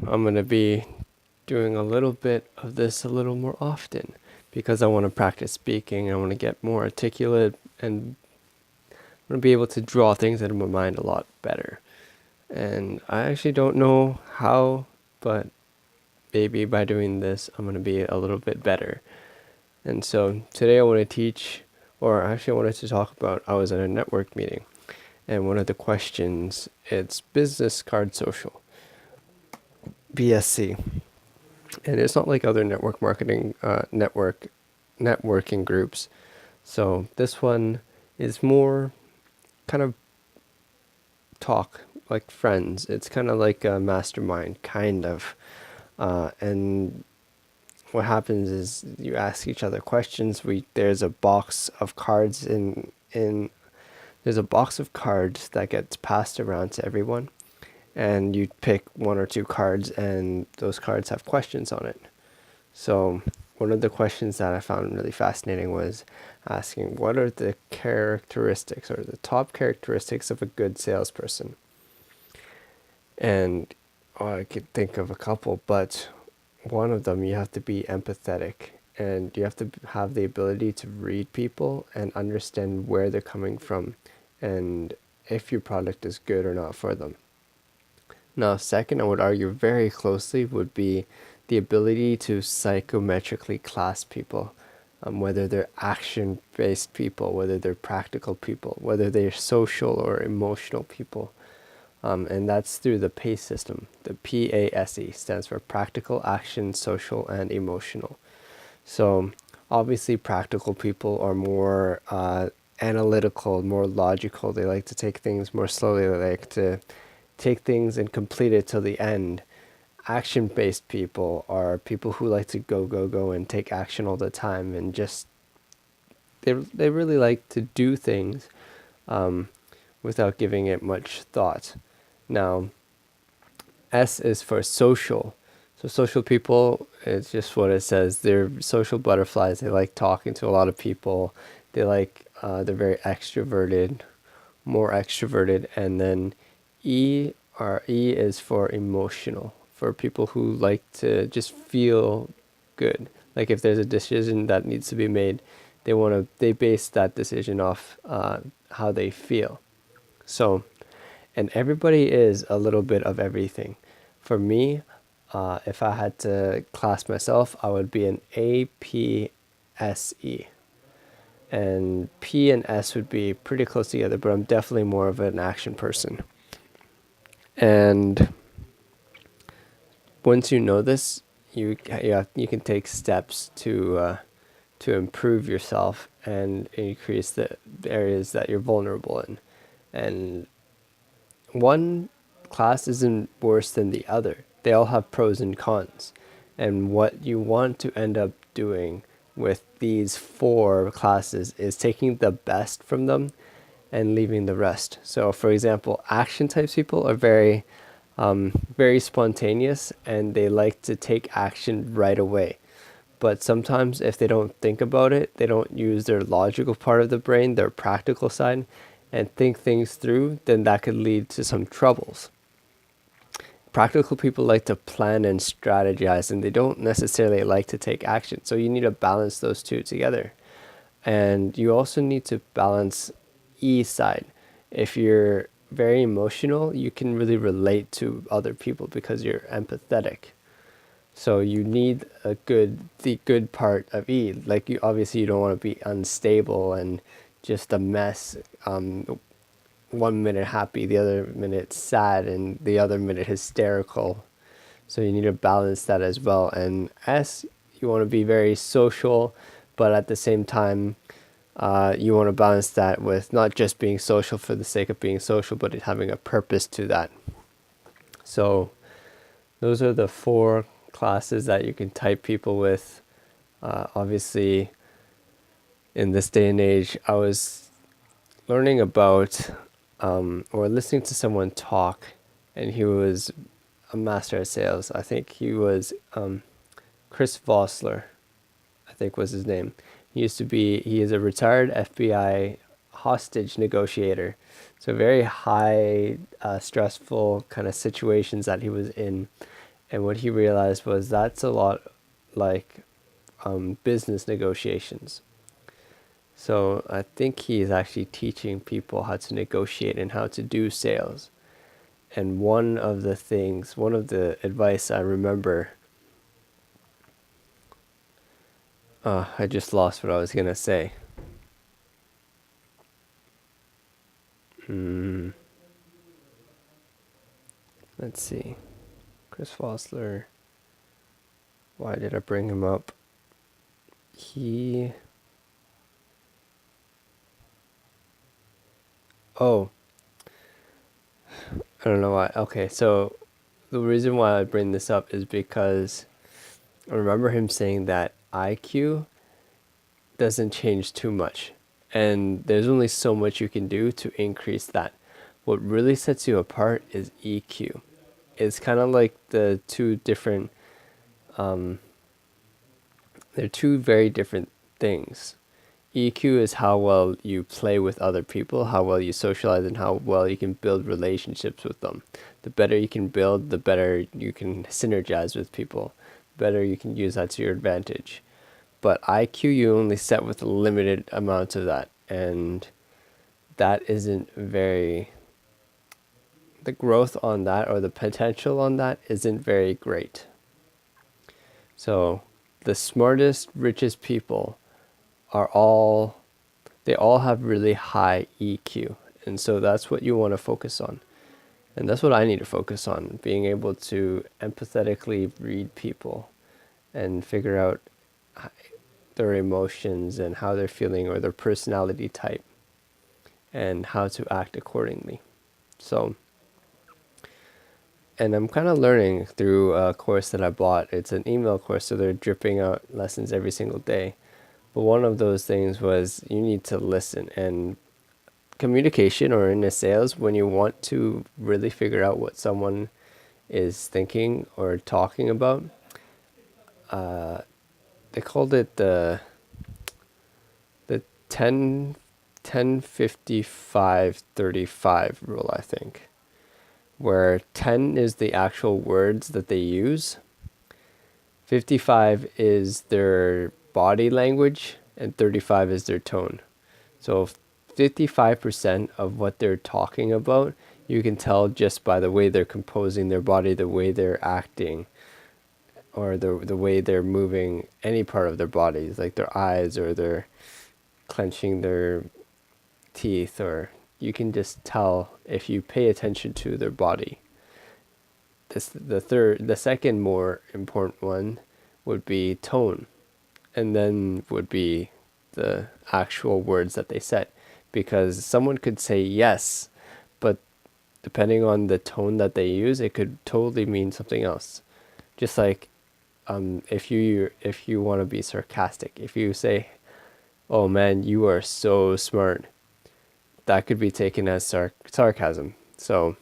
I'm going to be doing a little bit of this a little more often because I want to practice speaking. I want to get more articulate and I want to be able to draw things out of my mind a lot better. And I actually don't know how, but maybe by doing this, I'm going to be a little bit better. And so today I want to teach, or actually I wanted to talk about, I was at a network meeting and one of the questions, it's business card social, P.A.s.e. And it's not like other network marketing, networking groups. So this one is more kind of talk like friends. It's kind of like a mastermind, kind of. And what happens is you ask each other questions. There's a box of cards in there's a box of cards that gets passed around to everyone, and you pick one or two cards, and those cards have questions on it. So one of the questions that I found really fascinating was asking what are the characteristics or the top characteristics of a good salesperson. And I could think of a couple, but one of them, you have to be empathetic and you have to have the ability to read people and understand where they're coming from and if your product is good or not for them. Now, second, I would argue very closely would be the ability to psychometrically class people, whether they're action-based people, whether they're practical people, whether they're social or emotional people. And that's through the PACE system. The P.A.s.e stands for practical, action, social, and emotional. So obviously practical people are more analytical, more logical. They like to take things more slowly. They like to take things and complete it till the end. Action-based people are people who like to go, go, go and take action all the time and just they really like to do things without giving it much thought. Now, S is for social. So social people, it's just what it says. They're social butterflies. They like talking to a lot of people. They're very extroverted, more extroverted. And then E is for emotional, for people who like to just feel good. Like if there's a decision that needs to be made, they base that decision off how they feel. So, and everybody is a little bit of everything. For me, if I had to class myself, I would be an A.P.S.E. And P and S would be pretty close together, but I'm definitely more of an action person. And once you know this, you can take steps to improve yourself and increase the areas that you're vulnerable in. And one class isn't worse than the other. They all have pros and cons. And what you want to end up doing with these four classes is taking the best from them and leaving the rest. So, for example, action types people are very spontaneous and they like to take action right away. But sometimes, if they don't think about it, they don't use their logical part of the brain, their practical side, and think things through, then that could lead to some troubles. Practical people like to plan and strategize, and they don't necessarily like to take action. So you need to balance those two together. And you also need to balance E side. If you're very emotional, you can really relate to other people because you're empathetic. So you need the good part of E. Like you don't want to be unstable and just a mess. 1 minute happy, the other minute sad, and the other minute hysterical. So you need to balance that as well. And S, you want to be very social, but at the same time, you want to balance that with not just being social for the sake of being social, but having a purpose to that. So those are the four classes that you can type people with. Obviously, in this day and age, I was learning about or listening to someone talk, and he was a master at sales. I think he was Chris Vossler, I think was his name. He is a retired FBI hostage negotiator. So very high, stressful kind of situations that he was in. And what he realized was that's a lot like business negotiations. So I think he's actually teaching people how to negotiate and how to do sales. And one of the advice I remember, I just lost what I was going to say. Let's see. Chris Fossler. Why did I bring him up? He. Oh, I don't know why. Okay, so the reason why I bring this up is because I remember him saying that IQ doesn't change too much. And there's only so much you can do to increase that. What really sets you apart is EQ. It's kind of like the two different, they're two very different things. EQ is how well you play with other people, how well you socialize, and how well you can build relationships with them. The better you can build, the better you can synergize with people. The better you can use that to your advantage. But IQ you only set with a limited amount of that, and that isn't very, the growth on that or the potential on that isn't very great. So the smartest, richest people are all, they all have really high EQ. And so that's what you want to focus on. And that's what I need to focus on, being able to empathetically read people and figure out their emotions and how they're feeling or their personality type and how to act accordingly. So, and I'm kind of learning through a course that I bought. It's an email course, so they're dripping out lessons every single day. But one of those things was you need to listen. And communication or in a sales, when you want to really figure out what someone is thinking or talking about, they called it the 10 55 35 rule, I think, where 10 is the actual words that they use, 55 is their body language, and 35 is their tone. So 55% of what they're talking about, you can tell just by the way they're composing their body, the way they're acting, or the way they're moving any part of their bodies, like their eyes or they're clenching their teeth, or you can just tell if you pay attention to their body. The second more important one would be tone, and then would be the actual words that they said, because someone could say yes, but depending on the tone that they use, it could totally mean something else. Just like if you want to be sarcastic, if you say, "Oh man, you are so smart," that could be taken as sarcasm. So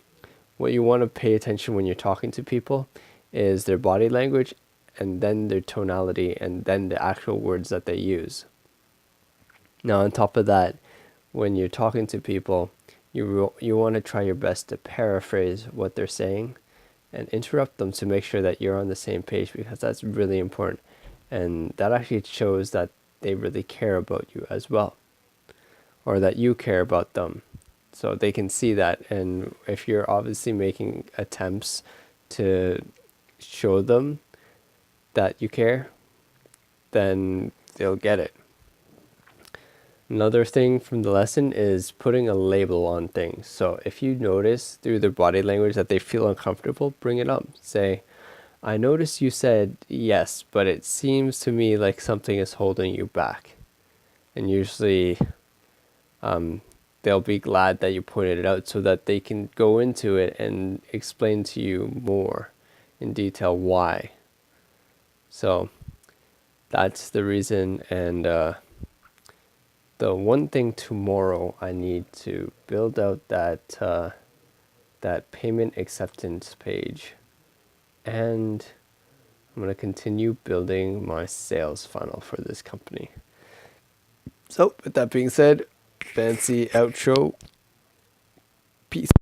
what you want to pay attention when you're talking to people is their body language, and then their tonality, and then the actual words that they use. Now, on top of that, when you're talking to people, you want to try your best to paraphrase what they're saying and interrupt them to make sure that you're on the same page, because that's really important. And that actually shows that they really care about you as well, or that you care about them. So they can see that. And if you're obviously making attempts to show them that you care, then they'll get it. Another thing from the lesson is putting a label on things. So if you notice through their body language that they feel uncomfortable, bring it up. Say, "I noticed you said yes, but it seems to me like something is holding you back." And usually they'll be glad that you pointed it out, so that they can go into it and explain to you more in detail why. So that's the reason. And the one thing tomorrow, I need to build out that payment acceptance page, and I'm going to continue building my sales funnel for this company. So with that being said, fancy outro. Peace.